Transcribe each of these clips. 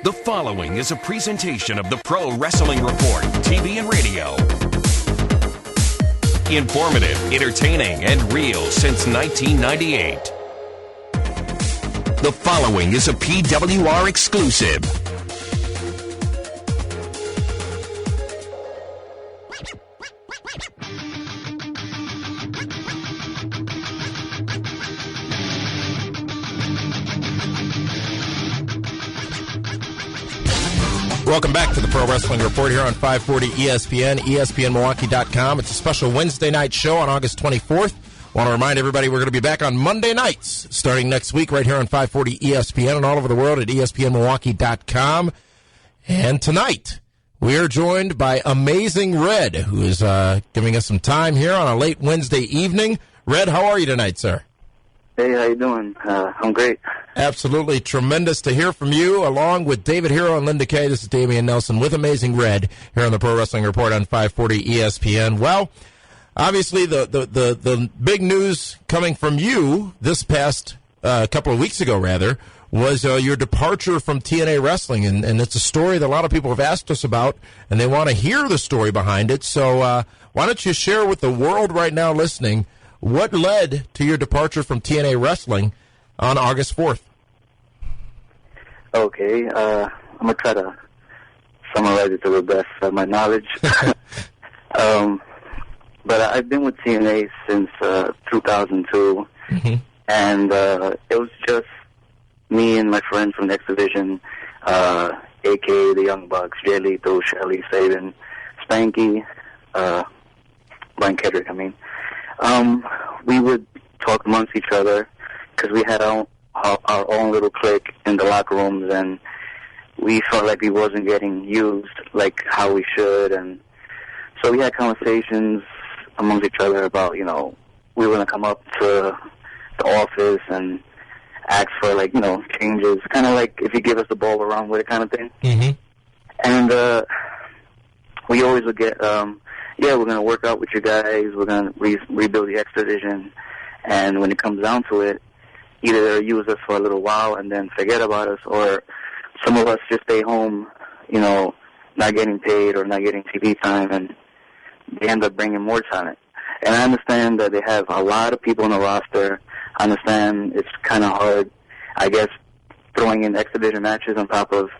The following is a presentation of the Pro Wrestling Report, TV and radio. Informative, entertaining, and real since 1998. The following is a PWR exclusive. Welcome back to the Pro Wrestling Report here on 540 ESPN, ESPNMilwaukee.com. It's a special Wednesday night show on August 24th. I want to remind everybody we're going to be back on Monday nights starting next week right here on 540 ESPN and all over the world at ESPNMilwaukee.com. And tonight, we are joined by Amazing Red, who is giving us some time here on a late Wednesday evening. Red, how are you tonight, sir? Hey, how you doing? I'm great. Absolutely tremendous to hear from you, along with David Hero and Linda Kay. This is Damian Nelson with Amazing Red here on the Pro Wrestling Report on 540 ESPN. Well, obviously the big news coming from you this past couple of weeks ago, rather, was your departure from TNA Wrestling, and it's a story that a lot of people have asked us about, and they want to hear the story behind it. So why don't you share with the world right now listening what led to your departure from TNA Wrestling on August 4th? Okay, I'm going to try to summarize it to the best of my knowledge. But I've been with TNA since 2002, and it was just me and my friends from the X Division, a.k.a. the Young Bucks, Jay Lethal, Shelly, Sabin, Spanky, Brian Kedrick, we would talk amongst each other because we had our own little clique in the locker rooms, and we felt like we wasn't getting used like how we should. And so we had conversations amongst each other about, we were going to come up to the office and ask for, changes, kind of like if you give us the ball around with it kind of thing. And we always would get, we're going to work out with you guys, we're going to rebuild the X Division, and when it comes down to it, either use us for a little while and then forget about us, or some of us just stay home, not getting paid or not getting TV time, and they end up bringing more talent. And I understand that they have a lot of people on the roster. I understand it's kind of hard, I guess, throwing in X Division matches on top of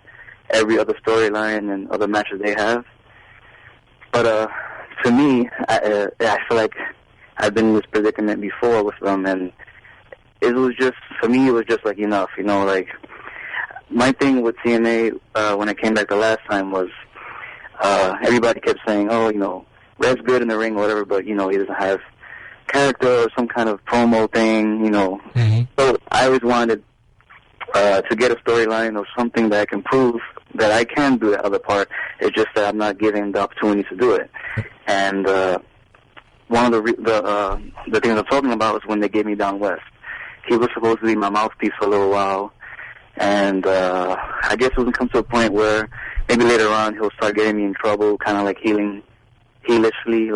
every other storyline and other matches they have. But for me, I feel like I've been in this predicament before with them, and it was just, for me, it was just enough, my thing with TNA when I came back the last time was everybody kept saying, Red's good in the ring or whatever, but, he doesn't have character or some kind of promo thing, So I always wanted to get a storyline or something that I can prove that I can do the other part. It's just that I'm not given the opportunity to do it. And one of the things I'm talking about was when they gave me Down West. He was supposed to be my mouthpiece for a little while, and I guess it was going to come to a point where maybe later on he'll start getting me in trouble, kind of like heelishly,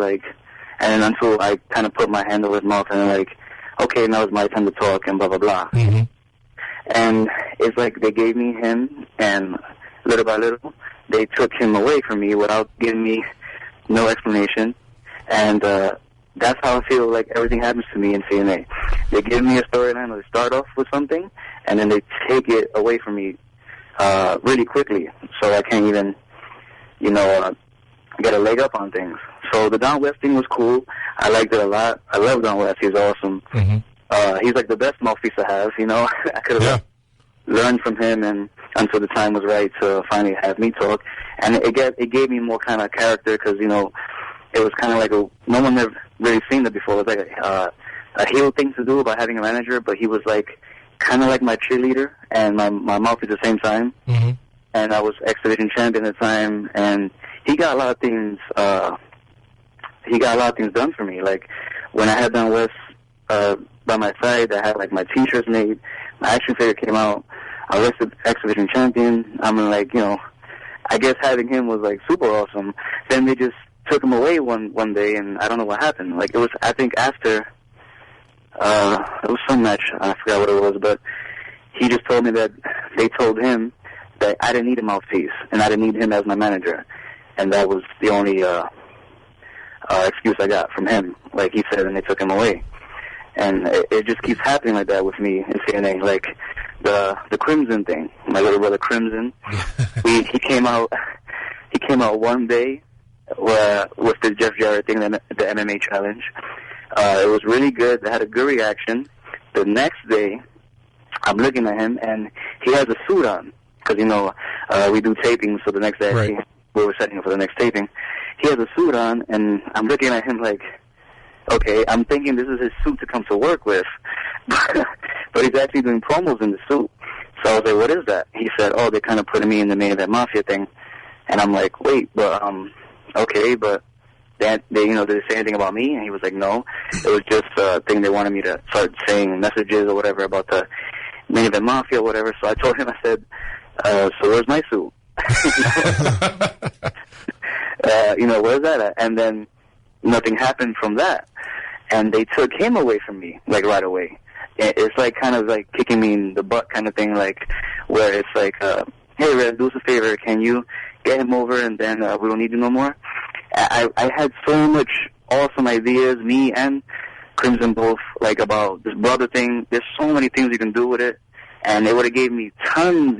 and until I kind of put my hand over his mouth and okay, now it's my time to talk and blah, blah, blah. And it's like they gave me him, and little by little, they took him away from me without giving me no explanation, and that's how I feel like everything happens to me in TNA. They give me a storyline, or they start off with something, and then they take it away from me really quickly, so I can't even, get a leg up on things. So the Don West thing was cool. I liked it a lot. I love Don West. He's awesome. He's like the best mouthpiece I have, I could have learned from him and until the time was right to finally have me talk. And it gave me more kind of character because, it was kind of like no one had really seen it before. It was like a heel thing to do by having a manager, but he was kind of like my cheerleader and my mouthpiece at the same time. And I was X Division champion at the time, and he got a lot of things. He got a lot of things done for me. Like when I had Don West by my side, I had my T-shirts made. My action figure came out. I was X Division champion. I guess having him was super awesome. Then they just took him away one day, and I don't know what happened. It was, I think, after it was some match. I forgot what it was, but he just told me that they told him that I didn't need a mouthpiece, and I didn't need him as my manager. And that was the only excuse I got from him, like he said, and they took him away. And it just keeps happening like that with me in TNA. Like the Crimson thing, my little brother Crimson, he came out one day with the Jeff Jarrett thing, the MMA challenge. It was really good. They had a good reaction. The next day, I'm looking at him, and he has a suit on. Because, we do taping, so the next day right. we were setting up for the next taping. He has a suit on, and I'm looking at him like, okay, I'm thinking this is his suit to come to work with. But he's actually doing promos in the suit. So I was like, what is that? He said, oh, they're kind of putting me in the main event mafia thing. And I'm like, wait, but, okay, but did they say anything about me? And he was like, no. It was just a thing they wanted me to start saying messages or whatever about the main event mafia or whatever. So I told him, I said, so where's my suit? Where's that at? And then nothing happened from that. And they took him away from me, like, right away. It's like kind of like kicking me in the butt kind of thing, like, where it's like, hey, Red, do us a favor. Can you get him over and then we don't need you no more? I had so much awesome ideas, me and Crimson both, like, about this brother thing. There's so many things you can do with it. And it would have gave me tons,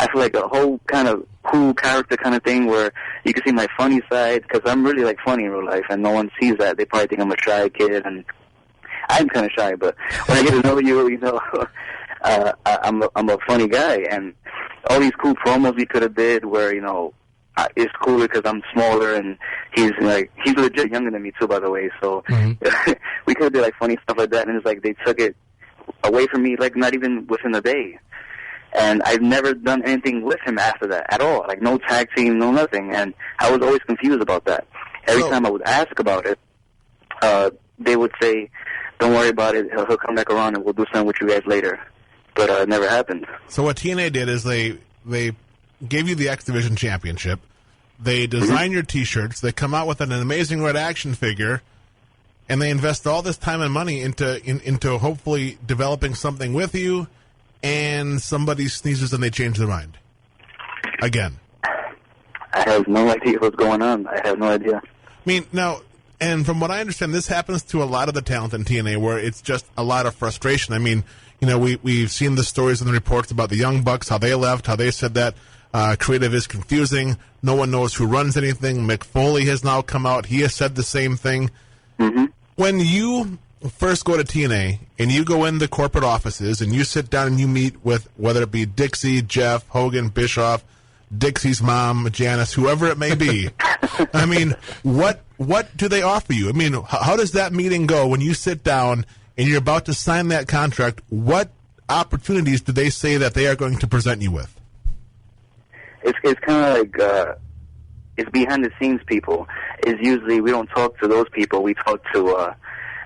I feel like a whole kind of cool character kind of thing where you can see my funny side, because I'm really, like, funny in real life, and no one sees that. They probably think I'm a shy kid, and I'm kind of shy, but when I get to know you, I'm a funny guy. And all these cool promos we could have did where, it's cooler because I'm smaller, and he's legit younger than me, too, by the way, so we could have did, like, funny stuff like that, and it's like they took it away from me, like, not even within a day. And I've never done anything with him after that at all. Like, no tag team, no nothing. And I was always confused about that. Every time I would ask about it, they would say, don't worry about it. He'll come back around and we'll do something with you guys later. But it never happened. So what TNA did is they gave you the X Division Championship. They design your T-shirts. They come out with an amazing red action figure. And they invest all this time and money into hopefully developing something with you, and somebody sneezes and they change their mind. Again. I have no idea what's going on. I have no idea. I mean, now, and from what I understand, this happens to a lot of the talent in TNA where it's just a lot of frustration. I mean, we've seen the stories and the reports about the Young Bucks, how they left, how they said that creative is confusing. No one knows who runs anything. Mick Foley has now come out. He has said the same thing. Mm-hmm. When you first go to TNA and you go in the corporate offices and you sit down and you meet with, whether it be Dixie, Jeff, Hogan, Bischoff, Dixie's mom, Janice, whoever it may be, I mean, what do they offer you? I mean, how does that meeting go when you sit down and you're about to sign that contract? What opportunities do they say that they are going to present you with? It's kind of like it's behind the scenes people. Is usually we don't talk to those people. We talk to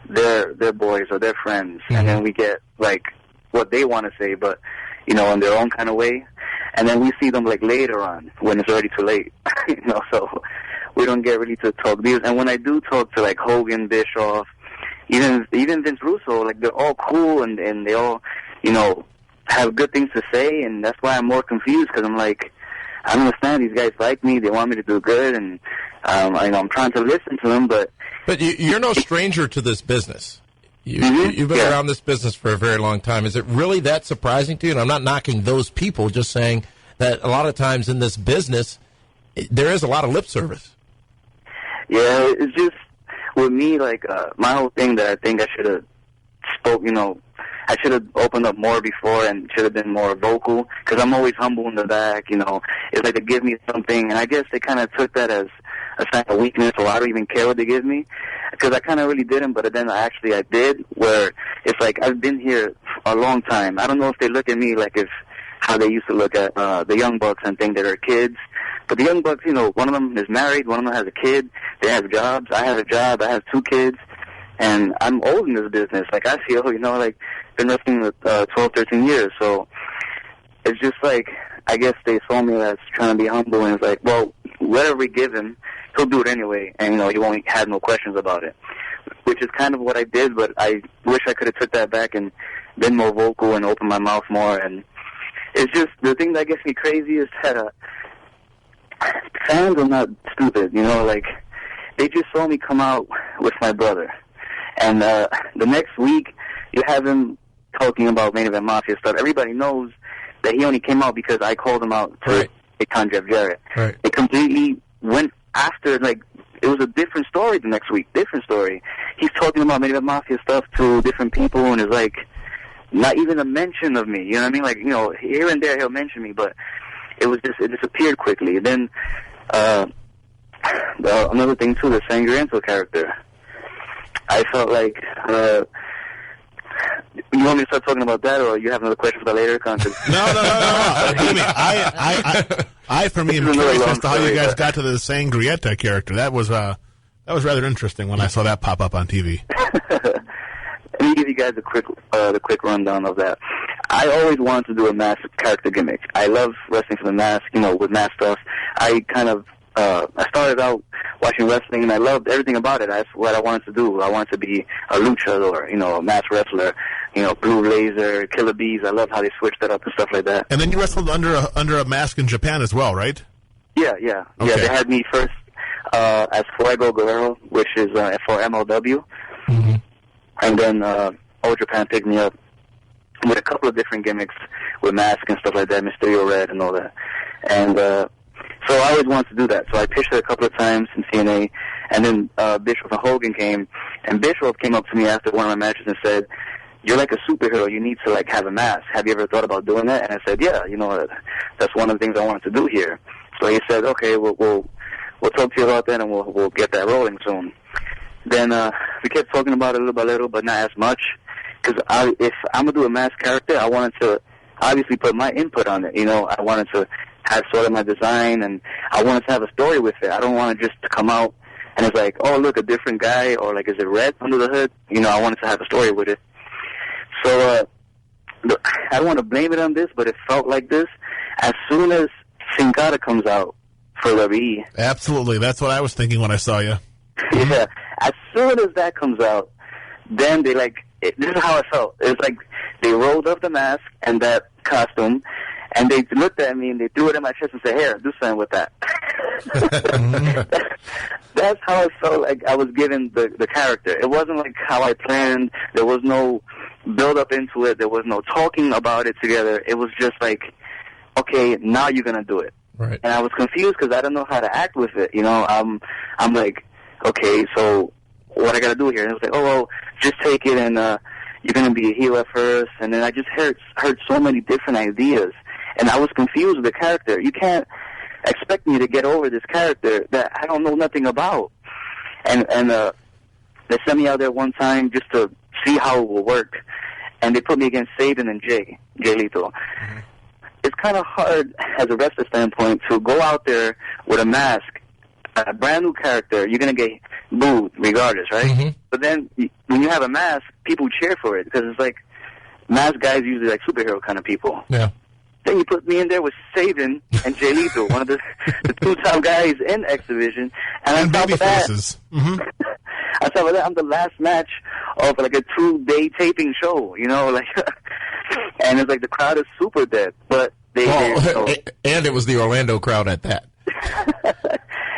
their boys or their friends, and then we get like what they want to say, but in their own kind of way. And then we see them like later on when it's already too late. So we don't get really to talk. And when I do talk to like Hogan, Bischoff, even Vince Russo, like they're all cool and they all have good things to say, and that's why I'm more confused because I'm like, I understand these guys like me. They want me to do good, and I'm trying to listen to them. But you're no stranger to this business. You've been around this business for a very long time. Is it really that surprising to you? And I'm not knocking those people, just saying that a lot of times in this business, there is a lot of lip service. Yeah, it's just with me, like my whole thing that I think I should have spoke. I should have opened up more before and should have been more vocal because I'm always humble in the back, It's like they give me something, and I guess they kind of took that as a sign of weakness, or I don't even care what they give me because I kind of really didn't, but then I did, where it's like I've been here a long time. I don't know if they look at me like how they used to look at the Young Bucks and think that they're kids. But the Young Bucks, one of them is married, one of them has a kid, they have jobs, I have a job, I have 2 kids. And I'm old in this business. Like, I feel, like, been wrestling with 12, 13 years. So it's just like, I guess they saw me as trying to be humble. And it's like, well, whatever we give him, he'll do it anyway. And, he won't have no questions about it. Which is kind of what I did, but I wish I could have took that back and been more vocal and opened my mouth more. And it's just the thing that gets me crazy is that fans are not stupid, you know, like they just saw me come out with my brother, and the next week you have him talking about Main Event Mafia stuff. Everybody knows that he only came out because I called him out to take on Jeff Jarrett. Right. It completely went after, like, it was a different story the next week, different story. He's talking about Main Event Mafia stuff to different people, and it's like not even a mention of me, you know what I mean? Like, you know, here and there he'll mention me, but it disappeared quickly. Then another thing too, the Sangriento character. I felt like you want me to start talking about that, or you have another question for the later content? No. I for me, am curious as to how you guys got to the Sangrienta character. That was rather interesting when I saw that pop up on TV. Let me give you guys the quick rundown of that. I always wanted to do a mask character gimmick. I love wrestling for the mask, you know, with mask stuff. I started out watching wrestling, and I loved everything about it. That's what I wanted to do. I wanted to be a luchador, you know, a mask wrestler, you know, Blue Laser, Killer Bees. I love how they switched that up and stuff like that. And then you wrestled under a mask in Japan as well, right? Yeah. Okay. Yeah, they had me first as Fuego Guerrero, which is for MLW. Mm-hmm. And then All Japan picked me up with a couple of different gimmicks with masks and stuff like that, Mysterio Red and all that. And so I always wanted to do that. So I pitched it a couple of times in TNA, and then Bischoff and Hogan came, and Bischoff came up to me after one of my matches and said, "You're like a superhero. You need to like have a mask. Have you ever thought about doing that?" And I said, "Yeah, you know, that's one of the things I wanted to do here." So he said, "Okay, we'll talk to you about that, and we'll get that rolling soon." Then we kept talking about it little by little, but not as much, because if I'm gonna do a mask character, I wanted to obviously put my input on it. You know, I wanted to have sort of my design, and I wanted to have a story with it. I don't want to just come out and it's like, oh, look, a different guy, or like, is it red under the hood? You know, I wanted to have a story with it. So I don't want to blame it on this, but it felt like this. As soon as Sin Cara comes out for WWE. Absolutely. That's what I was thinking when I saw you. Yeah. As soon as that comes out, then they this is how I felt. It's like they rolled up the mask and that costume, and they looked at me and they threw it in my chest and said, "Here, do something with that." That's how I felt like I was given the character. It wasn't like how I planned. There was no build up into it. There was no talking about it together. It was just like, okay, now you're gonna do it. Right. And I was confused because I didn't know how to act with it. You know, I'm like, okay, so what I gotta do here? And it was like, oh, well, just take it, and you're gonna be a heel at first. And then I just heard so many different ideas, and I was confused with the character. You can't expect me to get over this character that I don't know nothing about. And they sent me out there one time just to see how it will work, and they put me against Sabin and Jay Lethal. Mm-hmm. It's kind of hard as a wrestler standpoint to go out there with a mask, a brand new character. You're gonna get booed regardless, right? Mm-hmm. But then when you have a mask, people cheer for it because it's like mask guys usually like superhero kind of people. Yeah. Then you put me in there with Sabin and Jay Lethal, one of the two top guys in X Division, and on top of that, mm-hmm. on top of that, I'm the last match of like a 2-day taping show. You know, like, and it's like the crowd is super dead, but and it was the Orlando crowd at that.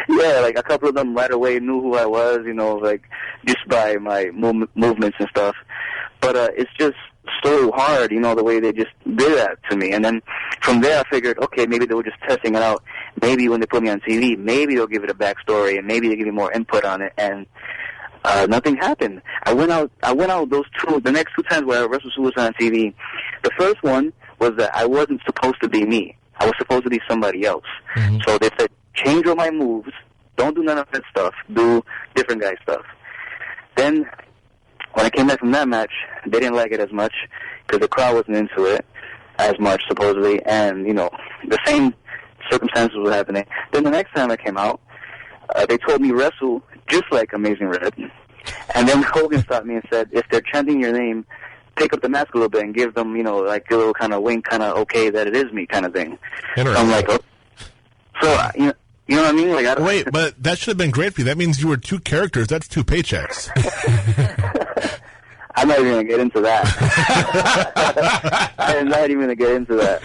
Yeah, like a couple of them right away knew who I was, you know, like just by my movements and stuff. But it's just so hard, you know, the way they just did that to me. And then from there I figured, okay, maybe they were just testing it out. Maybe when they put me on TV, maybe they'll give it a backstory, and maybe they'll give me more input on it. And nothing happened. I went out the next two times where I wrestled Suicide on TV. The first one was that I wasn't supposed to be me. I was supposed to be somebody else. Mm-hmm. So they said, change all my moves. Don't do none of that stuff. Do different guy stuff. Then, when I came back from that match, they didn't like it as much because the crowd wasn't into it as much, supposedly. And, you know, the same circumstances were happening. Then the next time I came out, they told me wrestle just like Amazing Red. And then Hogan stopped me and said, if they're chanting your name, pick up the mask a little bit and give them, you know, like a little kind of wink, kind of okay that it is me kind of thing. So I'm like, oh. So, you know what I mean? Like, wait, but that should have been great for you. That means you were two characters. That's two paychecks. I'm not even going to get into that. I'm not even going to get into that.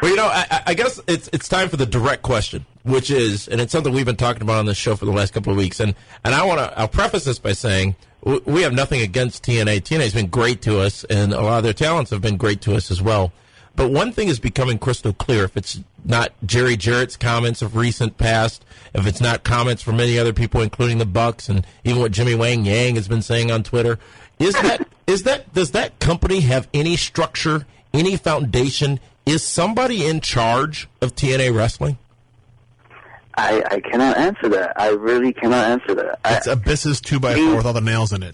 Well, you know, I guess it's time for the direct question, which is, and it's something we've been talking about on this show for the last couple of weeks, and I'll preface this by saying we have nothing against TNA. TNA's been great to us, and a lot of their talents have been great to us as well. But one thing is becoming crystal clear. If it's not Jerry Jarrett's comments of recent past, if it's not comments from many other people, including the Bucks, and even what Jimmy Wang Yang has been saying on Twitter, does that company have any structure, any foundation? Is somebody in charge of TNA Wrestling? I cannot answer that. I really cannot answer that. It's Abyss's 2x4 with all the nails in it.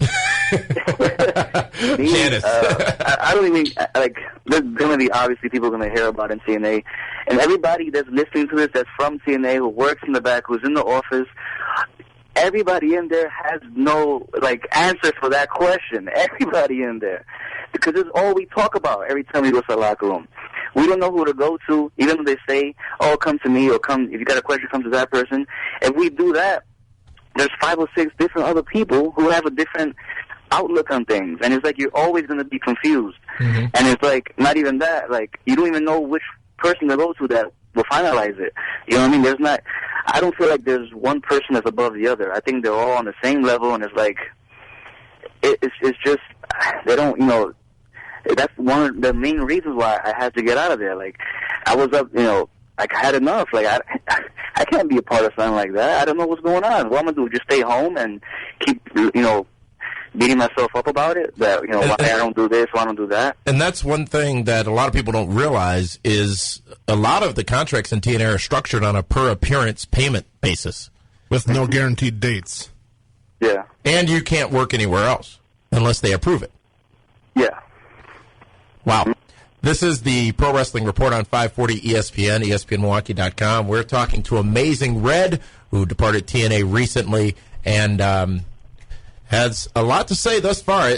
Janice. I don't even, like, there's going to be obviously people going to hear about in TNA. And everybody that's listening to this that's from TNA, who works in the back, who's in the office, everybody in there has no, like, answer for that question. Everybody in there. Because it's all we talk about every time we go to the locker room. We don't know who to go to, even though they say, oh, come to me, or come, if you got a question, come to that person. If we do that, there's 5 or 6 different other people who have a different outlook on things. And it's like you're always going to be confused. Mm-hmm. And it's like, not even that, like, you don't even know which person to go to that will finalize it. You know what I mean? I don't feel like there's one person that's above the other. I think they're all on the same level, and it's like, it's just, they don't, you know, that's one of the main reasons why I had to get out of there. Like, I was up, you know, like, I had enough. Like, I can't be a part of something like that. I don't know what's going on. What I'm going to do, just stay home and keep, you know, beating myself up about it, that, you know, why I don't do this, why I don't do that. And that's one thing that a lot of people don't realize is a lot of the contracts in TNA are structured on a per-appearance payment basis. With no guaranteed dates. Yeah. And you can't work anywhere else unless they approve it. Yeah. Wow. This is the Pro Wrestling Report on 540 ESPN, ESPNMilwaukee.com. We're talking to Amazing Red, who departed TNA recently and has a lot to say thus far.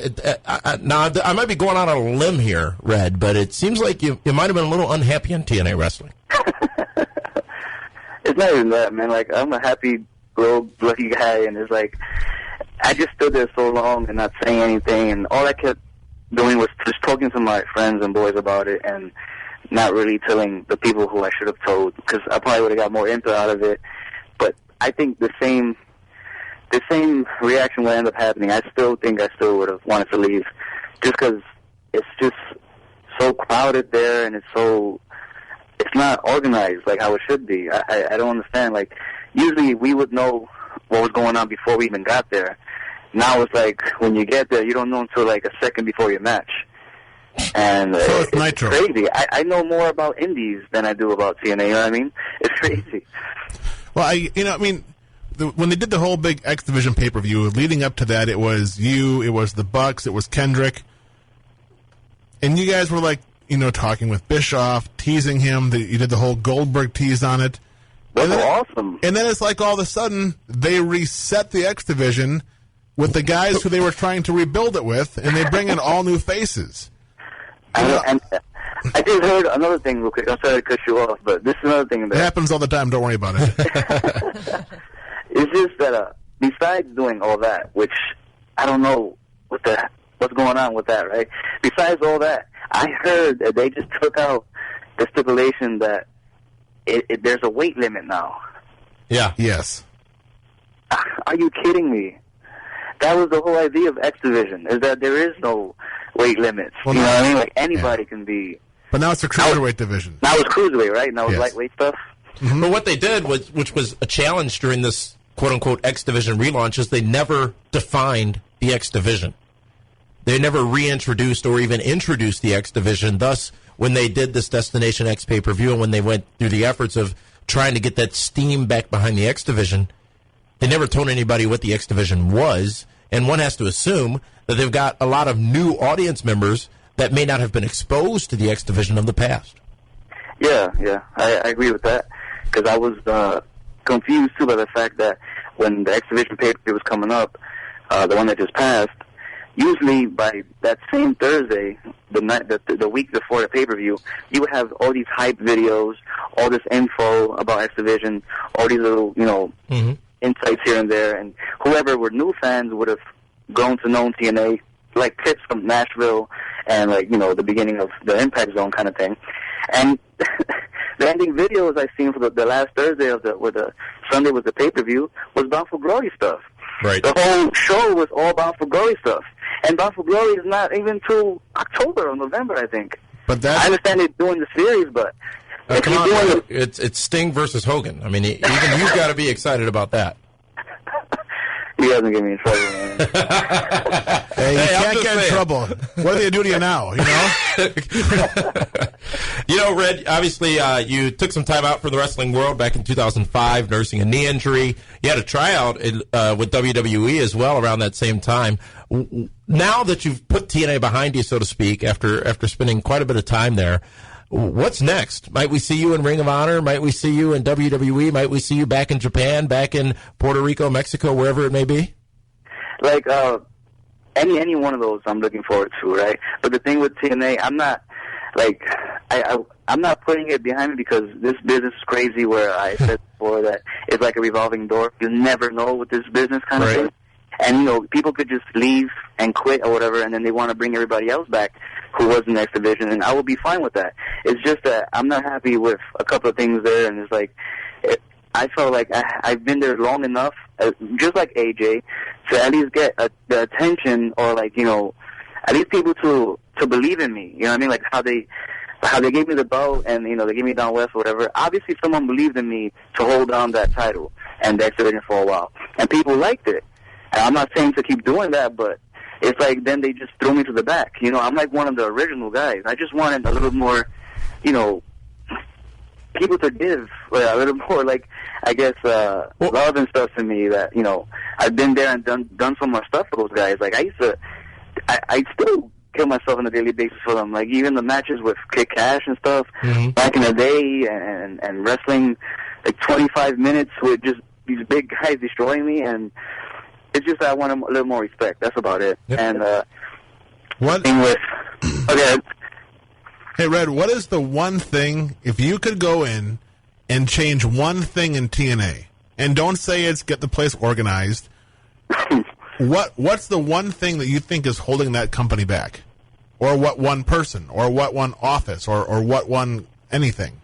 Now, I might be going out on a limb here, Red, but it seems like you might have been a little unhappy in TNA Wrestling. It's not even that, man. Like, I'm a happy, little, lucky guy, and it's like, I just stood there so long and not saying anything, and all I kept doing was just talking to my friends and boys about it and not really telling the people who I should have told, because I probably would have got more input out of it. But I think the same reaction would end up happening. I still think I still would have wanted to leave, just because it's just so crowded there, and it's not organized like how it should be. I don't understand. Like, usually we would know what was going on before we even got there. Now it's like, when you get there, you don't know until like a second before your match. And so it's Nitro. Crazy. I know more about indies than I do about TNA, you know what I mean? It's crazy. Well, when they did the whole big X Division pay-per-view, leading up to that, it was you, it was the Bucks, it was Kendrick. And you guys were like, you know, talking with Bischoff, teasing him. You did the whole Goldberg tease on it. That's awesome. And then it's like all of a sudden, they reset the X Division with the guys who they were trying to rebuild it with, and they bring in all new faces. And I just heard another thing real quick. I'm sorry to cut you off, but this is another thing. It happens all the time. Don't worry about it. It's just that besides doing all that, which I don't know what's going on with that, right? Besides all that, I heard that they just took out the stipulation that there's a weight limit now. Yeah. Yes. Are you kidding me? That was the whole idea of X Division, is that there is no weight limits. Well, you know what I mean? Like, anybody can be. But now it's a cruiserweight division. Now it's cruiserweight, right? Now it's lightweight stuff. Mm-hmm. But what they did, which was a challenge during this quote-unquote X Division relaunch, is they never defined the X Division. They never reintroduced or even introduced the X Division. Thus, when they did this Destination X pay-per-view and when they went through the efforts of trying to get that steam back behind the X Division, they never told anybody what the X Division was, and one has to assume that they've got a lot of new audience members that may not have been exposed to the X Division of the past. Yeah, I agree with that, because I was confused, too, by the fact that when the X Division pay-per-view was coming up, the one that just passed, usually by that same Thursday, the week before the pay-per-view, you would have all these hype videos, all this info about X Division, all these little, you know, insights here and there, and whoever were new fans would have grown to know TNA, like clips from Nashville and like, you know, the beginning of the Impact Zone kind of thing. And the ending videos I seen for the last Thursday of where the Sunday was the pay-per-view was Bound for Glory stuff. Right. The whole show was all Bound for Glory stuff. And Bound for Glory is not even till October or November, I think. But that's... I understand they're doing the series, but... Come on, it's Sting versus Hogan. I mean, even you've got to be excited about that. He doesn't get me in trouble, man. Hey, you can't get in trouble. What do they do to you now, you know? You know, Red, obviously you took some time out from the wrestling world back in 2005, nursing a knee injury. You had a tryout with WWE as well around that same time. Now that you've put TNA behind you, so to speak, after spending quite a bit of time there, what's next? Might we see you in Ring of Honor? Might we see you in WWE? Might we see you back in Japan, back in Puerto Rico, Mexico, wherever it may be? Like, any one of those I'm looking forward to, right? But the thing with TNA, I'm not, like, I'm not putting it behind me because this business is crazy where I said before that it's like a revolving door. You never know with this business kind of thing. And, you know, people could just leave and quit or whatever, and then they want to bring everybody else back who was in the next division, and I will be fine with that. It's just that I'm not happy with a couple of things there, and it's like, I felt like I've been there long enough, just like AJ, to at least get the attention or, like, you know, at least people to believe in me. You know what I mean? Like how they gave me the belt and, you know, they gave me down west or whatever. Obviously someone believed in me to hold on that title and the X Division for a while. And people liked it. And I'm not saying to keep doing that, but it's like then they just threw me to the back. You know, I'm like one of the original guys. I just wanted a little more, you know, people to give a little more, like, I guess, love and stuff to me that, you know, I've been there and done so much stuff for those guys. Like, I still kill myself on a daily basis for them. Like, even the matches with Kid Cash and stuff back in the day and wrestling, like, 25 minutes with just these big guys destroying me, and it's just that I want a little more respect. That's about it. Yep. And what? Okay. Hey, Red, what is the one thing, if you could go in and change one thing in TNA, and don't say it's get the place organized, what's the one thing that you think is holding that company back? Or what one person? Or what one office? Or what one anything?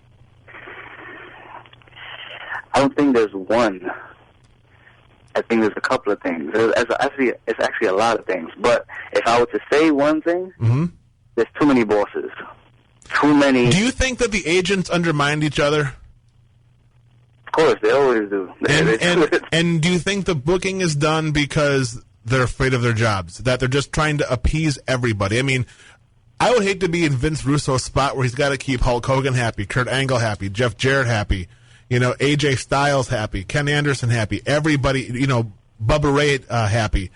I don't think there's one. I think there's a couple of things. It's actually a lot of things. But if I were to say one thing, there's too many bosses. Too many. Do you think that the agents undermined each other? Of course, they always do. And do you think the booking is done because they're afraid of their jobs? That they're just trying to appease everybody? I mean, I would hate to be in Vince Russo's spot where he's got to keep Hulk Hogan happy, Kurt Angle happy, Jeff Jarrett happy, you know, AJ Styles happy, Ken Anderson happy, everybody, you know, Bubba Ray happy.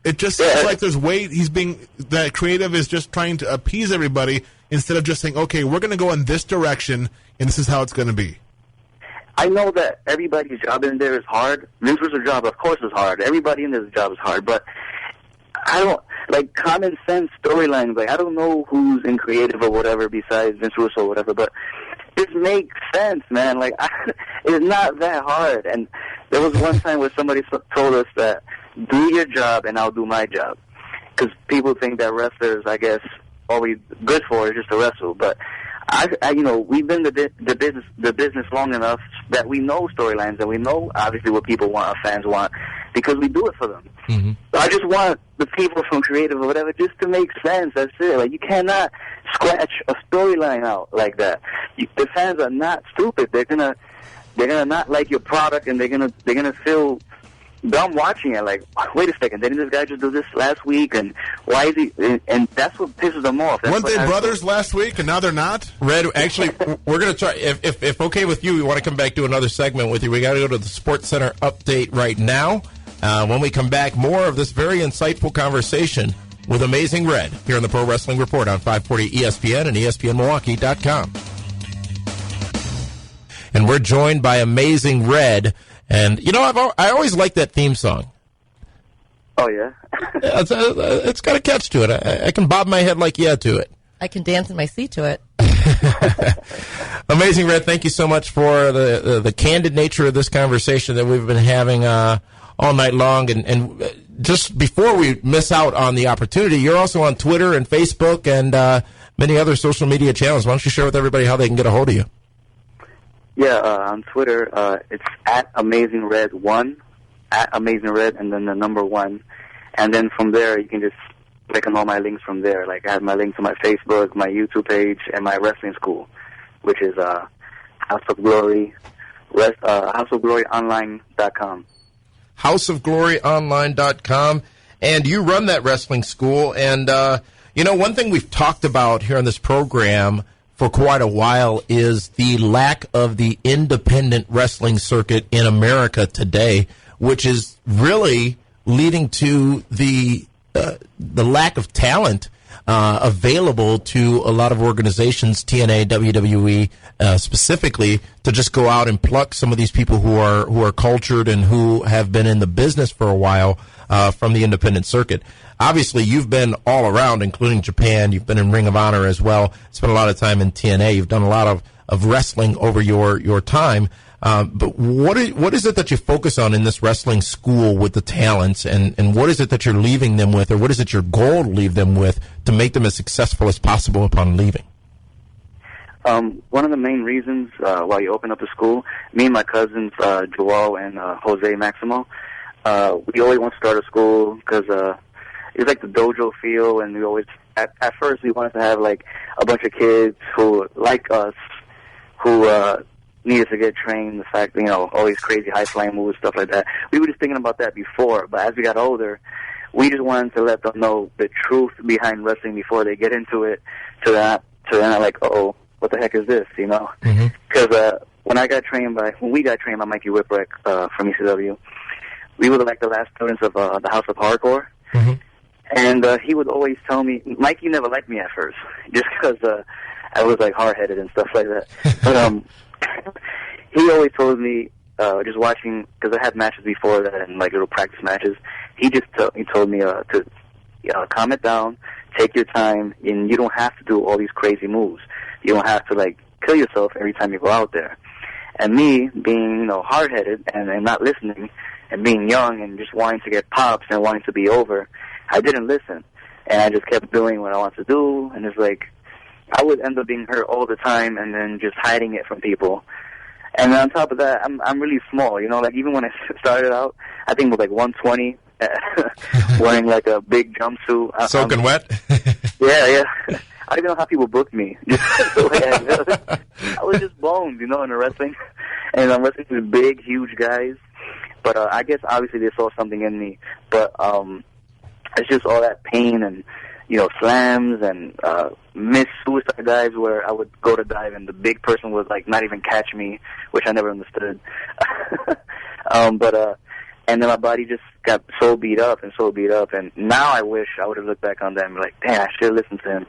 It just seems like there's that creative is just trying to appease everybody instead of just saying, okay, we're going to go in this direction and this is how it's going to be. I know that everybody's job in there is hard. Vince Russo's job, of course, is hard. Everybody in this job is hard, but I don't, like, common sense storylines, like, I don't know who's in creative or whatever besides Vince Russo or whatever, but this makes sense, man. Like, it's not that hard. And there was one time where somebody told us that, do your job and I'll do my job. Because people think that wrestlers, I guess, all we good for is just to wrestle. But I you know, we've been the business long enough that we know storylines and we know obviously what people want, our fans want, because we do it for them. So I just want the people from creative or whatever just to make sense. That's it. Like, you cannot scratch a storyline out like that. The fans are not stupid. They're gonna not like your product, and they're gonna feel dumb watching it. Like, wait a second, didn't this guy just do this last week? And why is he? And that's what pisses them off. Weren't they brothers last week, and now they're not? Red, actually, we're going to try. If okay with you, we want to come back to another segment with you. We got to go to the Sports Center update right now. When we come back, more of this very insightful conversation with Amazing Red here on the Pro Wrestling Report on 540 ESPN and ESPNMilwaukee.com. And we're joined by Amazing Red. And, you know, I always like that theme song. Oh, yeah? It's got a catch to it. I can bob my head like yeah to it. I can dance in my seat to it. Amazing Red, thank you so much for the candid nature of this conversation that we've been having all night long. And just before we miss out on the opportunity, you're also on Twitter and Facebook and many other social media channels. Why don't you share with everybody how they can get a hold of you? Yeah, on Twitter, it's @AmazingRed1, @AmazingRed, and then the number 1. And then from there, you can just click on all my links from there. Like, I have my link to my Facebook, my YouTube page, and my wrestling school, which is House of Glory, houseofgloryonline.com. houseofgloryonline.com. And you run that wrestling school. And, one thing we've talked about here on this program for quite a while is the lack of the independent wrestling circuit in America today, which is really leading to the lack of talent available to a lot of organizations, TNA, WWE specifically, to just go out and pluck some of these people who are cultured and who have been in the business for a while from the independent circuit. Obviously, you've been all around, including Japan. You've been in Ring of Honor as well. Spent a lot of time in TNA. You've done a lot of wrestling over your time. But what is it that you focus on in this wrestling school with the talents, and what is it that you're leaving them with, or what is it your goal to leave them with to make them as successful as possible upon leaving? One of the main reasons why you open up the school, me and my cousins, Joel and Jose Maximo, we always want to start a school because it's like the dojo feel, and we always, at first we wanted to have like a bunch of kids who, like us, who needed to get trained, the fact, all these crazy high-flying moves, stuff like that. We were just thinking about that before, but as we got older, we just wanted to let them know the truth behind wrestling before they get into it, so they're not like, uh-oh, what the heck is this, Because when we got trained by Mikey Whipwreck from ECW, we were like the last students of the House of Hardcore, and he would always tell me, Mikey never liked me at first, just because I was like hard-headed and stuff like that, but he always told me, just watching, because I had matches before that and like little practice matches, he told me to calm it down, take your time, and you don't have to do all these crazy moves. You don't have to like kill yourself every time you go out there. And me being hard-headed and not listening, and being young and just wanting to get pops and wanting to be over, I didn't listen, and I just kept doing what I wanted to do, and it's like I would end up being hurt all the time and then just hiding it from people. And on top of that, I'm really small, like even when I started out, I think it was like 120, wearing like a big jumpsuit. Soaking wet? Yeah. I don't even know how people booked me. I was just bones, in the wrestling. And I'm wrestling with big, huge guys. But I guess obviously they saw something in me. But it's just all that pain and, slams and missed suicide dives where I would go to dive and the big person would like not even catch me, which I never understood. And then my body just got so beat up, and now I wish I would have looked back on that and be like, damn, I should have listened to him.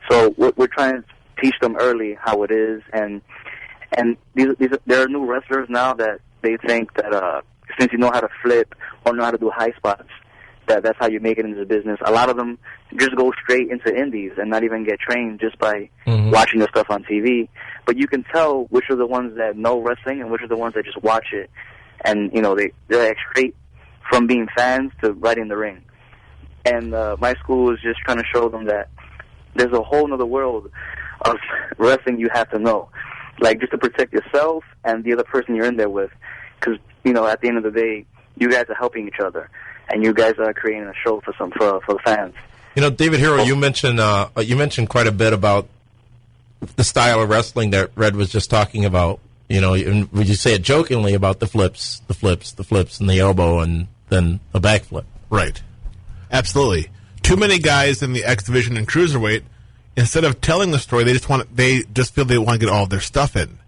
So we're trying to teach them early how it is, and there are new wrestlers now that they think that since you know how to flip or know how to do high spots, that's how you make it into the business. A lot of them just go straight into indies and not even get trained just by watching the stuff on TV. But you can tell which are the ones that know wrestling and which are the ones that just watch it. And, they're like straight from being fans to right in the ring. And my school is just trying to show them that there's a whole other world of wrestling you have to know. Like, just to protect yourself and the other person you're in there with. Because, at the end of the day, you guys are helping each other. And you guys are creating a show for the fans. David Hero, you mentioned quite a bit about the style of wrestling that Red was just talking about. And would you say it jokingly about the flips, and the elbow, and then a backflip? Right. Absolutely. Too many guys in the X Division and Cruiserweight, instead of telling the story, they just feel they want to get all of their stuff in.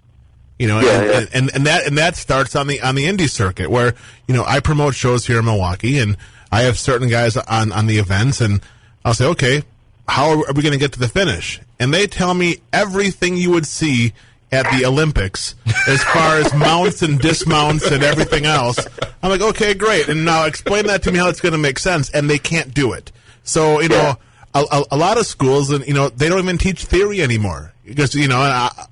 And that starts on the indie circuit where, I promote shows here in Milwaukee, and I have certain guys on the events, and I'll say, okay, how are we going to get to the finish? And they tell me everything you would see at the Olympics as far as mounts and dismounts and everything else. I'm like, okay, great. And now explain that to me how it's going to make sense. And they can't do it. So, a lot of schools, and they don't even teach theory anymore. Because,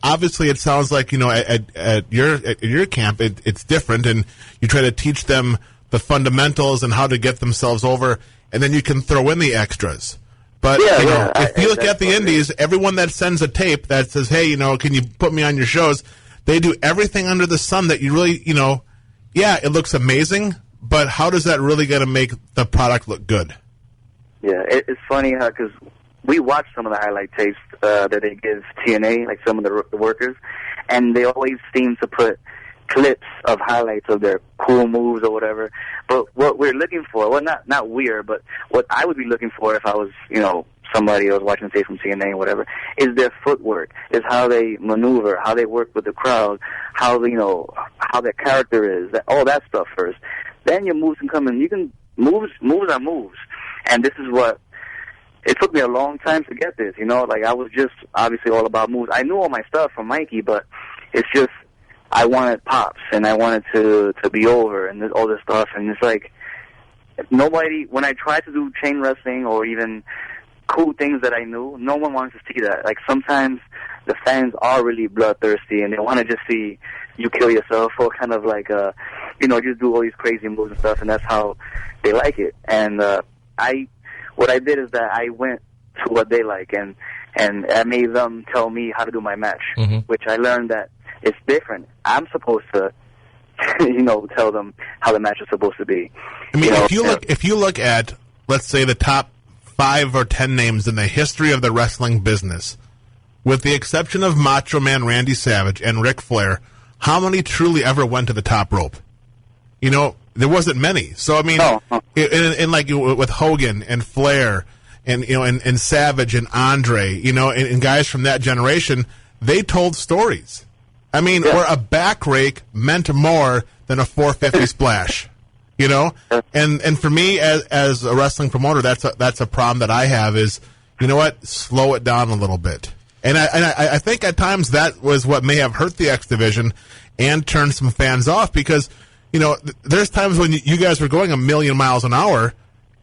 obviously it sounds like, at your camp, it's different, and you try to teach them the fundamentals and how to get themselves over, and then you can throw in the extras. But if you look at the indies, everyone that sends a tape that says, hey, can you put me on your shows, they do everything under the sun that you really, it looks amazing, but how does that really going to make the product look good? Yeah, it's funny because we watch some of the highlight tapes that they give TNA, like some of the workers, and they always seem to put clips of highlights of their cool moves or whatever. But what we're looking for, well, not weird, but what I would be looking for if I was, somebody who was watching, say, from TNA or whatever, is their footwork, is how they maneuver, how they work with the crowd, how their character is, all that stuff first. Then your moves can come in. Moves are moves. And this is what, it took me a long time to get this, like I was just obviously all about moves. I knew all my stuff from Mikey, but it's just, I wanted pops, and I wanted to be over, and all this stuff, and it's like, nobody, when I tried to do chain wrestling or even cool things that I knew, no one wants to see that. Like, sometimes the fans are really bloodthirsty, and they want to just see you kill yourself, or kind of like, just do all these crazy moves and stuff, and that's how they like it. And what I did is that I went to what they like, and I made them tell me how to do my match, which I learned that it's different. I'm supposed to, tell them how the match is supposed to be. I mean, if you look at, let's say, the top 5 or 10 names in the history of the wrestling business, with the exception of Macho Man Randy Savage and Ric Flair, how many truly ever went to the top rope? There wasn't many. So I mean, in like with Hogan and Flair, and Savage and Andre, and guys from that generation, they told stories. I mean, where a back rake meant more than a 450 splash. And for me as a wrestling promoter, that's a problem that I have is, slow it down a little bit. And I think at times that was what may have hurt the X Division and turned some fans off, because there's times when you guys were going 1,000,000 miles an hour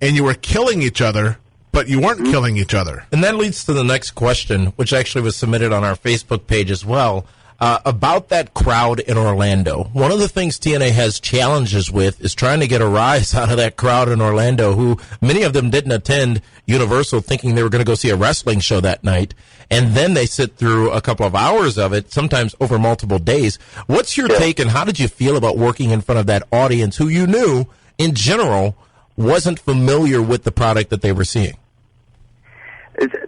and you were killing each other, but you weren't killing each other. And that leads to the next question, which actually was submitted on our Facebook page as well. About that crowd in Orlando. One of the things TNA has challenges with is trying to get a rise out of that crowd in Orlando, who many of them didn't attend Universal thinking they were going to go see a wrestling show that night, and then they sit through a couple of hours of it, sometimes over multiple days. What's your take, and how did you feel about working in front of that audience who you knew, in general, wasn't familiar with the product that they were seeing?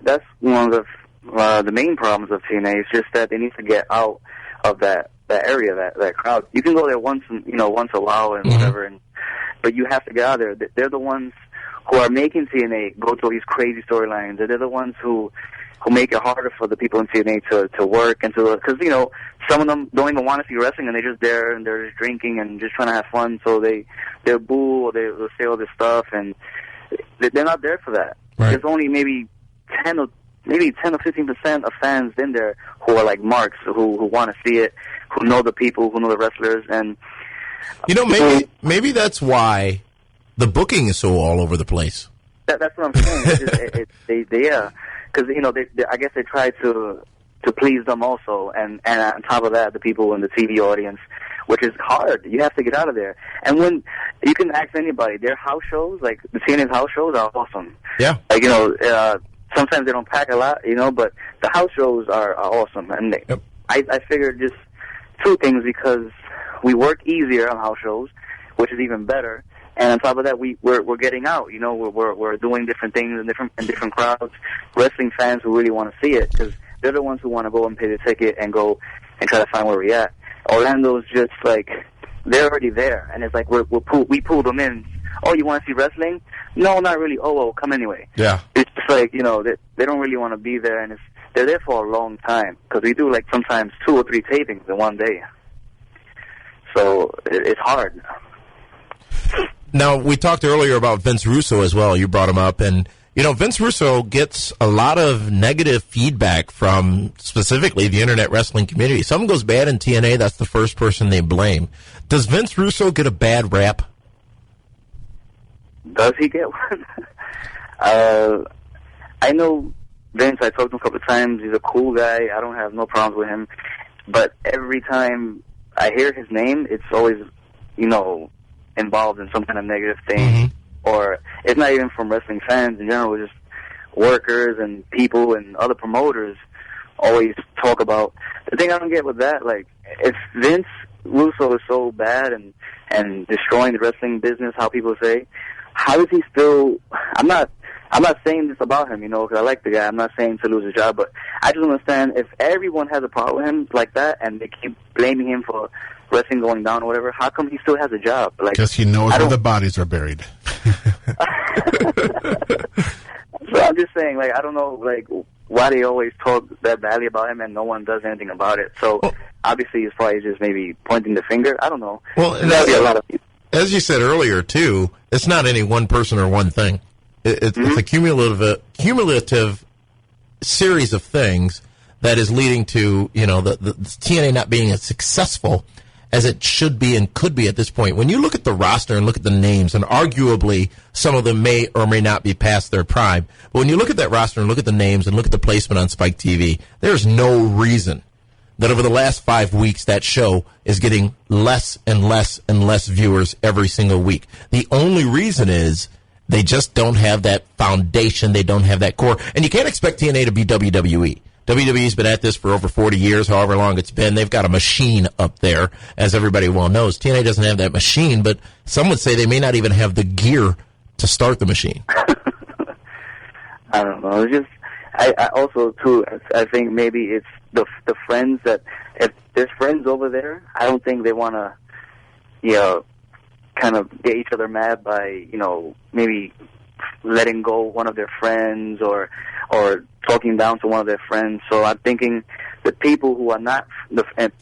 That's one of the main problems of TNA. Is just that they need to get out of that area, that crowd. You can go there once a while and whatever, but you have to get out of there. They're the ones who are making TNA go through these crazy storylines. They're the ones who make it harder for the people in TNA to work and because some of them don't even want to see wrestling, and they're just there and they're just drinking and just trying to have fun. So they'll boo or they'll say all this stuff, and they're not there for that. Right. There's only maybe 10 or 15% of fans in there who are like marks, who want to see it, who know the people, who know the wrestlers, and maybe that's why the booking is so all over the place. That's what I'm saying. Because I guess they try to please them also, and on top of that, the people in the TV audience, which is hard. You have to get out of there. And when you can ask anybody, their house shows, like the TNA's house shows, are awesome. Yeah. Like sometimes they don't pack a lot, but the house shows are awesome. And I figured just two things, because we work easier on house shows, which is even better. And on top of that, we're getting out. We're doing different things in different crowds. Wrestling fans who really want to see it, because they're the ones who want to go and pay the ticket and go and try to find where we're at. Orlando's just like, they're already there, and it's like we pull them in. Oh, you want to see wrestling? No, not really. Oh, well, come anyway. Yeah. It's just like, they don't really want to be there, and they're there for a long time, because we do like sometimes 2 or 3 tapings in one day. So it's hard. Now, we talked earlier about Vince Russo as well. You brought him up, and Vince Russo gets a lot of negative feedback from specifically the internet wrestling community. If something goes bad in TNA, that's the first person they blame. Does Vince Russo get a bad rap? Does he get one? I know Vince. I talked to him a couple of times. He's a cool guy. I don't have no problems with him. But every time I hear his name, it's always, involved in some kind of negative thing, or it's not even from wrestling fans in general, just workers and people and other promoters always talk about. The thing I don't get with that, like, if Vince Russo is so bad and destroying the wrestling business, how people say, how is he still? I'm not saying this about him, because I like the guy. I'm not saying to lose his job, but I just don't understand if everyone has a problem with him like that and they keep blaming him for wrestling going down or whatever, how come he still has a job? Like, because he knows where the bodies are buried. So I'm just saying, like, I don't know, like, why they always talk that badly about him and no one does anything about it. So obviously it's probably just maybe pointing the finger. I don't know. Well, that'd be a lot of people. As you said earlier, too, it's not any one person or one thing. It's a cumulative series of things that is leading to, the TNA not being as successful as it should be and could be at this point. When you look at the roster and look at the names, and arguably some of them may or may not be past their prime, but when you look at that roster and look at the names and look at the placement on Spike TV, there's no reason that over the last 5 weeks that show is getting less and less and less viewers every single week. The only reason is they just don't have that foundation. They don't have that core. And you can't expect TNA to be WWE. WWE's been at this for over 40 years, however long it's been. They've got a machine up there, as everybody well knows. TNA doesn't have that machine, but some would say they may not even have the gear to start the machine. I don't know. It's just, I also, too, I think maybe it's the friends that, if there's friends over there, I don't think they want to, kind of get each other mad by, maybe letting go one of their friends or talking down to one of their friends. So I'm thinking the people who are not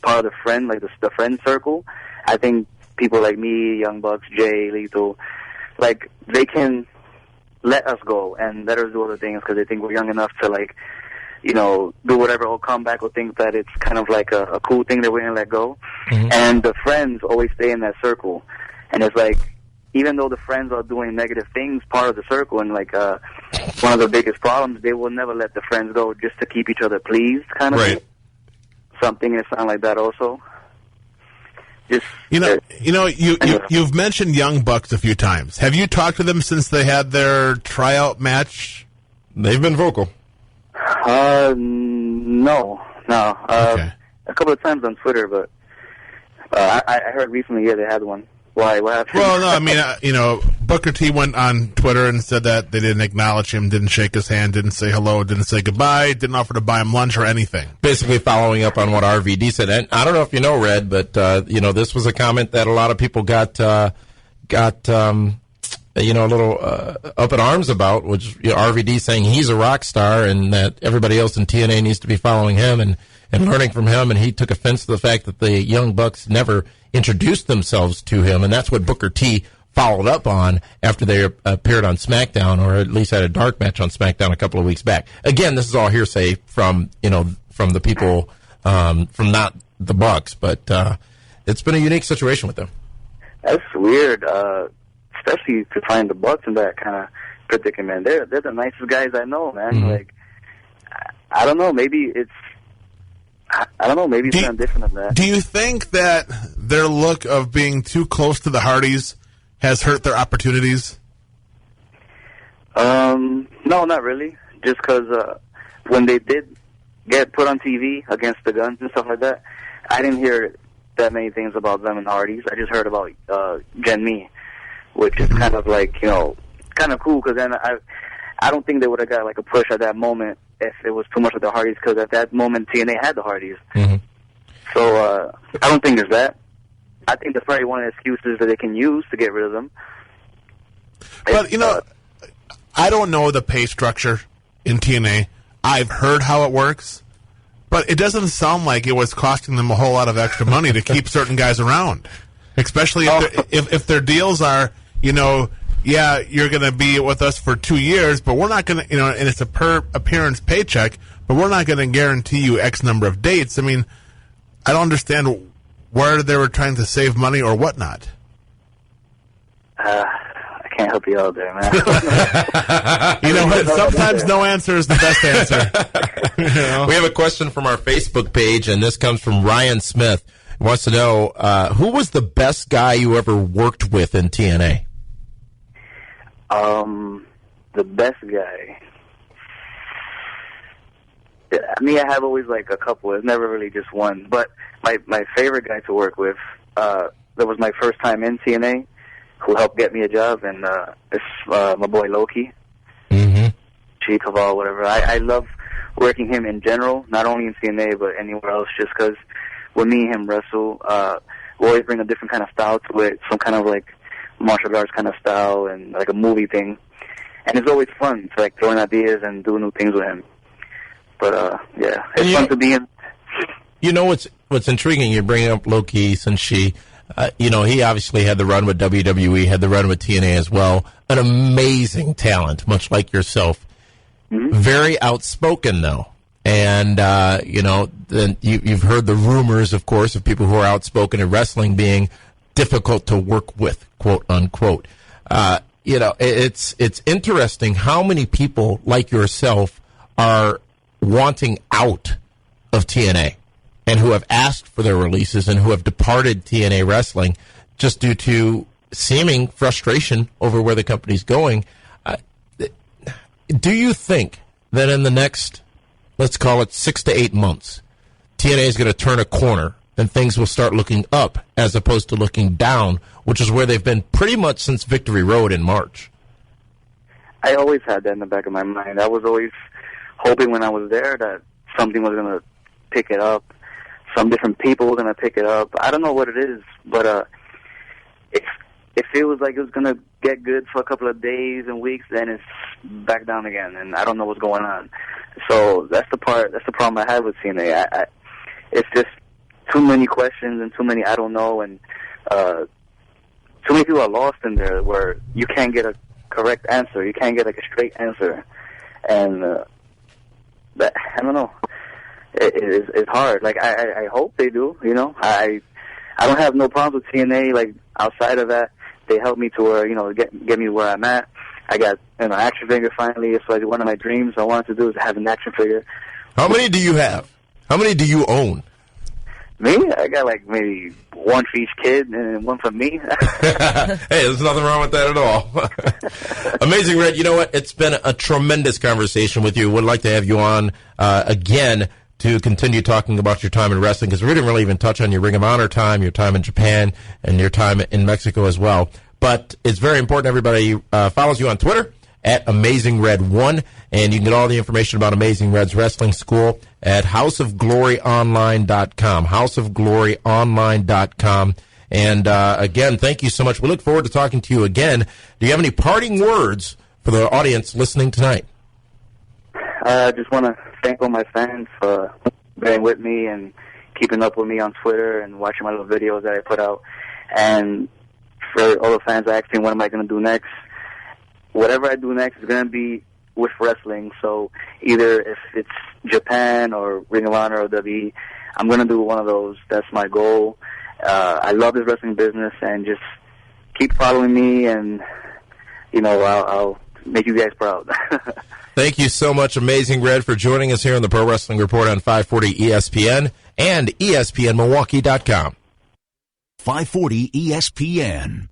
part of the friend, like the friend circle, I think people like me, Young Bucks, Jay, Lethal, like, they can let us go and let us do other things because they think we're young enough to, like, do whatever or come back or think that it's kind of like a cool thing that we're going to let go. And the friends always stay in that circle. And it's like, even though the friends are doing negative things, part of the circle, and like one of the biggest problems, they will never let the friends go just to keep each other pleased, kind of thing. Something that sounds like that also. Just you've mentioned Young Bucks a few times. Have you talked to them since they had their tryout match? They've been vocal. No. Okay. A couple of times on Twitter, but I heard recently, they had one. Why? What happened? Well, no, I mean, Booker T went on Twitter and said that they didn't acknowledge him, didn't shake his hand, didn't say hello, didn't say goodbye, didn't offer to buy him lunch or anything. Basically following up on what RVD said. And I don't know if you know, Red, but, this was a comment that a lot of people got a little up in arms about, which RVD saying he's a rock star and that everybody else in TNA needs to be following him and learning from him. And he took offense to the fact that the Young Bucks never introduced themselves to him, and that's what Booker T followed up on after they appeared on SmackDown, or at least had a dark match on SmackDown a couple of weeks back. Again, this is all hearsay from the people, from not the Bucks, but it's been a unique situation with them. That's weird, especially to find the Bucks in that kind of predicament. They're the nicest guys I know, man. Like, I don't know, maybe it's something different than that. Do you think that their look of being too close to the Hardys has hurt their opportunities? No, not really. Just because when they did get put on TV against the Guns and stuff like that, I didn't hear that many things about them and Hardys. I just heard about Gen Me, which is kind of like, kind of cool, because then I don't think they would have got like a push at that moment if it was too much of the Hardys, because at that moment TNA had the Hardys. So I don't think it's that. I think that's probably one of the excuses that they can use to get rid of them. But, I don't know the pay structure in TNA. I've heard how it works, but it doesn't sound like it was costing them a whole lot of extra money to keep certain guys around, especially if their deals are, yeah, you're going to be with us for 2 years, but we're not going to, and it's a per appearance paycheck, but we're not going to guarantee you X number of dates. I mean, I don't understand where they were trying to save money or whatnot. I can't help you out there, man. You know what? Sometimes no answer is the best answer. We have a question from our Facebook page, and this comes from Ryan Smith. wants to know, who was the best guy you ever worked with in TNA? The best guy. I mean, I have always like a couple. It's never really just one. But my favorite guy to work with, that was my first time in TNA, who helped get me a job, and it's my boy Loki. Mm-hmm. G Caval, whatever. I love working him in general, not only in TNA but anywhere else, just because when me and him wrestle, we always bring a different kind of style to it, some kind of like martial arts kind of style and like a movie thing. And it's always fun to like throwing ideas and do new things with him. But yeah, it's fun to be in. You know what's intriguing? You're bringing up Loki Senshi. He obviously had the run with WWE, had the run with TNA as well. An amazing talent, much like yourself. Mm-hmm. Very outspoken, though. And, then you've heard the rumors, of course, of people who are outspoken in wrestling being difficult to work with, quote unquote. It's interesting how many people like yourself are wanting out of TNA and who have asked for their releases and who have departed TNA Wrestling just due to seeming frustration over where the company's going. Do you think that in the next, let's call it 6 to 8 months, TNA is going to turn a corner and things will start looking up as opposed to looking down, which is where they've been pretty much since Victory Road in March? I always had that in the back of my mind. I was always hoping when I was there that something was going to pick it up. Some different people were going to pick it up. I don't know what it is, but it feels like it was going to get good for a couple of days and weeks, then it's back down again, and I don't know what's going on. So that's the problem I have with TNA. It's just too many questions and too many I don't know, and too many people are lost in there where you can't get a correct answer. You can't get like a straight answer, and I don't know. It's hard. Like I hope they do. I don't have no problems with TNA. Like outside of that, they helped me to where get me where I'm at. I got an action figure finally. It's like one of my dreams I wanted to do is have an action figure. How many do you have? How many do you own? Me? I got like maybe one for each kid and one for me. Hey, there's nothing wrong with that at all. Amazing, Red. You know what? It's been a tremendous conversation with you. Would like to have you on again to continue talking about your time in wrestling, because we didn't really even touch on your Ring of Honor time, your time in Japan, and your time in Mexico as well. But it's very important everybody follows you on Twitter at AmazingRed1, and you can get all the information about Amazing Red's Wrestling School at houseofgloryonline.com, houseofgloryonline.com. And again, thank you so much. We look forward to talking to you again. Do you have any parting words for the audience listening tonight? I just want to thank all my fans for being with me and keeping up with me on Twitter and watching my little videos that I put out. And for all the fans asking what am I going to do next, whatever I do next is going to be with wrestling. So either if it's Japan or Ring of Honor or WWE, I'm going to do one of those. That's my goal. I love this wrestling business, and just keep following me, and I'll make you guys proud. Thank you so much, Amazing Red, for joining us here on the Pro Wrestling Report on 540 ESPN and ESPNMilwaukee.com. 540 ESPN.